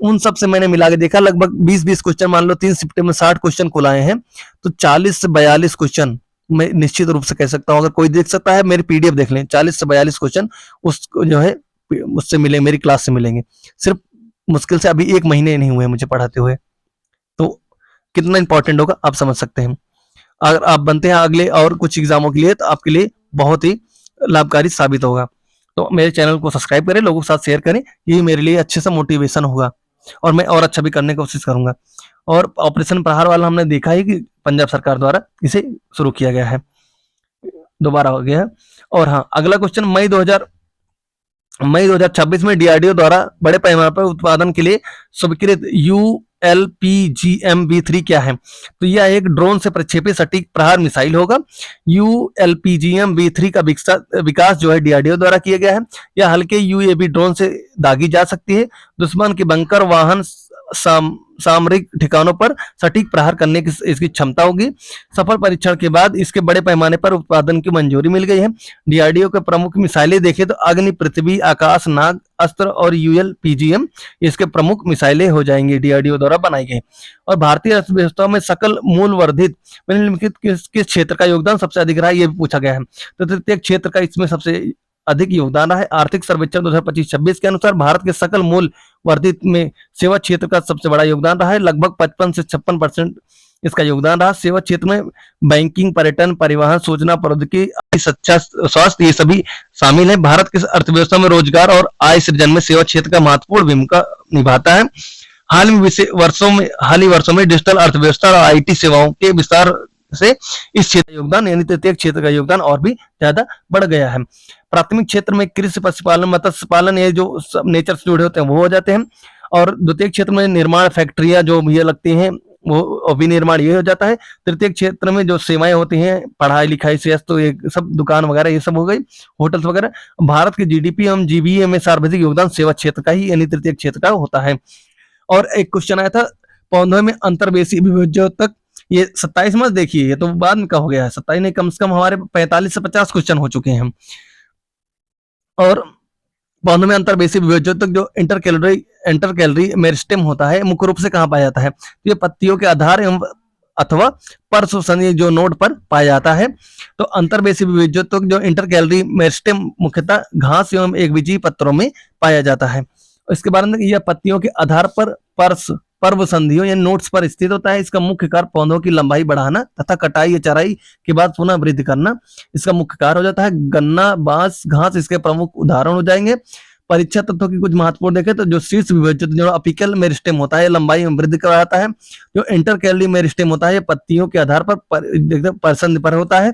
उन सब से मैंने मिला के देखा, लगभग 20-20 क्वेश्चन, मान लो 3 शिफ्ट में 60 क्वेश्चन कुल आए हैं, तो 40 से 42 क्वेश्चन मैं निश्चित रूप से कह सकता हूँ, अगर कोई देख सकता है मेरी पीडीएफ देख लें, 40 से 42 क्वेश्चन उसको जो है उससे मिले, मेरी क्लास से मिलेंगे। सिर्फ मुश्किल से अभी 1 महीने नहीं हुए मुझे पढ़ाते हुए, तो कितना इंपॉर्टेंट होगा आप समझ सकते हैं। अगर आप बनते हैं अगले और कुछ एग्जामों के लिए तो आपके लिए बहुत ही लाभकारी साबित होगा। तो मेरे चैनल को सब्सक्राइब करें, लोगों के साथ शेयर करें, ये मेरे लिए अच्छे से मोटिवेशन होगा और मैं और अच्छा भी करने की कोशिश करूंगा। और ऑपरेशन प्रहार वाला हमने देखा ही कि पंजाब सरकार द्वारा इसे शुरू किया गया है, दोबारा हो गया है। और हाँ, अगला क्वेश्चन, मई 2026 में डीआरडीओ द्वारा बड़े पैमाने पर उत्पादन के लिए स्वीकृत ULPGM-V3 क्या है? तो यह एक ड्रोन से प्रक्षेपित सटीक प्रहार मिसाइल होगा। ULPGM-V3 का विकास जो है डीआरडीओ द्वारा किया गया है। यह हल्के यूएवी ड्रोन से दागी जा सकती है, दुश्मन के बंकर, वाहन, सामरिक ठिकानों पर सटीक प्रहार करने की इसकी क्षमता होगी। सफल परीक्षण के बाद इसके बड़े पैमाने पर उत्पादन की मंजूरी मिल गई है। डीआरडीओ के प्रमुख मिसाइलें देखें तो अग्नि, पृथ्वी, आकाश, नाग अस्त्र और ULPGM इसके प्रमुख मिसाइलें हो जाएंगी, डीआरडीओ द्वारा बनाई गई। और भारतीय अर्थव्यवस्था में सकल मूल वर्धित निम्नलिखित किस क्षेत्र का योगदान सबसे अधिक रहा है, ये भी पूछा गया है। तो तृतीय क्षेत्र का इसमें सबसे अधिक योगदान है। आर्थिक सर्वेक्षण 2025-26 के अनुसार भारत के सकल मूल वर्धित में सेवा क्षेत्र का सबसे बड़ा योगदान रहा है, लगभग 55 से 56% इसका योगदान रहा। सेवा क्षेत्र में बैंकिंग, पर्यटन, परिवहन, सूचना प्रौद्योगिकी, शिक्षा, स्वास्थ्य ये सभी शामिल है। भारत की अर्थव्यवस्था में रोजगार और आय सृजन में सेवा क्षेत्र का महत्वपूर्ण भूमिका निभाता है। हाल ही वर्षों में डिजिटल अर्थव्यवस्था और आईटी सेवाओं के विस्तार से इस क्षेत्र का योगदान यानी तृतीय क्षेत्र का योगदान और भी ज्यादा बढ़ गया है। प्राथमिक क्षेत्र में कृषि, पशुपालन, मत्स्य पालन, ये जो सब नेचर से जुड़े होते हैं वो हो जाते हैं। और द्वितीय क्षेत्र में निर्माण, फैक्ट्रियां जो ये लगती हैं वो विनिर्माण ये हो जाता है। तृतीय क्षेत्र में जो सेवाएं होती हैं, पढ़ाई लिखाई से तो ये सब दुकान वगैरह ये सब हो गई, होटल्स वगैरह। भारत की जीडीपी एवं जीबीए में सर्वाधिक योगदान सेवा क्षेत्र का ही यानी तृतीय क्षेत्र का होता है। और एक क्वेश्चन आया था पौधों में अंतर्वेशी विभेद्योतक, ये 27 मत देखिए, ये तो बाद में का हो गया है, 27 नहीं, कम से कम हमारे 45 से 50 क्वेश्चन हो चुके हैं। और पौधों में अंतर्वेशी विभेद्योतक जो इंटरकैलरी मेरिस्टेम होता है, मुख्य रूप से कहाँ पाया जाता है? ये पत्तियों के आधार एवं अथवा पर्श्वसंधि जो नोड पर पाया जाता है। तो अंतर्वेशी विभेद्योतक जो इंटरकैलरी मेरिस्टेम मुख्यतः घास एवं एकबीजीय पत्रों में पाया जाता है। इसके बाद में यह पत्तियों के आधार पर पर्व संधियों या नोट्स पर स्थित होता है। इसका मुख्य कार्य पौधों की लंबाई बढ़ाना तथा कटाई या चराई के बाद पुनः वृद्धि करना इसका मुख्य कार्य हो जाता है। गन्ना, बांस, घास इसके प्रमुख उदाहरण हो जाएंगे। परीक्षा तत्वों की कुछ महत्वपूर्ण देखें तो जो शीर्ष विभेद्योतक जो अपिकल मेरिस्टेम होता है लंबाई में वृद्धि कराता है। जो इंटरकैलरी मेरिस्टेम होता है पत्तियों के आधार पर परसंधि पर होता है।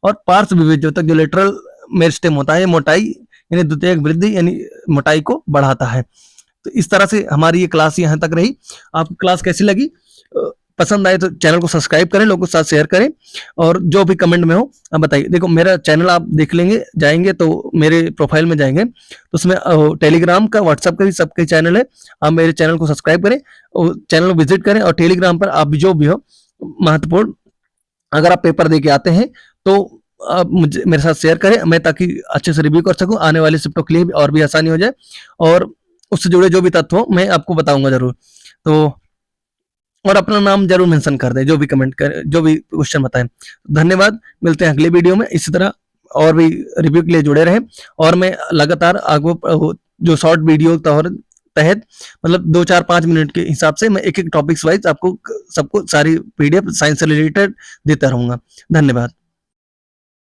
और पार्श्व विभेद्योतक जो लेटरल मेरिस्टेम होता है मोटाई यानी द्वितीयक वृद्धि यानी मोटाई को बढ़ाता है। तो इस तरह से हमारी ये क्लास यहाँ तक रही। आपको क्लास कैसी लगी? पसंद आए तो चैनल को सब्सक्राइब करें, लोगों के साथ शेयर करें और जो भी कमेंट में हो आप बताइए। देखो मेरा चैनल आप देख लेंगे, जाएंगे तो मेरे प्रोफाइल में जाएंगे तो उसमें टेलीग्राम का, व्हाट्सएप का भी सबके चैनल है। आप मेरे चैनल को सब्सक्राइब करें और चैनल को विजिट करें। और टेलीग्राम पर आप जो भी हो महत्वपूर्ण, अगर आप पेपर दे के आते हैं तो आप मुझे मेरे साथ शेयर करें, मैं ताकि अच्छे से रिव्यू कर सकूं, आने वाले शिफ्टों के लिए और भी आसानी हो जाए और उससे जुड़े जो भी तत्व हो मैं आपको बताऊंगा जरूर। तो और अपना नाम जरूर मेंशन कर दें जो भी कमेंट करे, जो भी क्वेश्चन बताएं। धन्यवाद, मिलते हैं अगले वीडियो में। इसी तरह और भी रिव्यू के लिए जुड़े रहें और मैं लगातार आगे जो शॉर्ट वीडियो तहत मतलब 2-4-5 मिनट के हिसाब से मैं एक टॉपिक्स वाइज आपको सबको सारी पीडीएफ साइंस से रिलेटेड देता रहूंगा। धन्यवाद।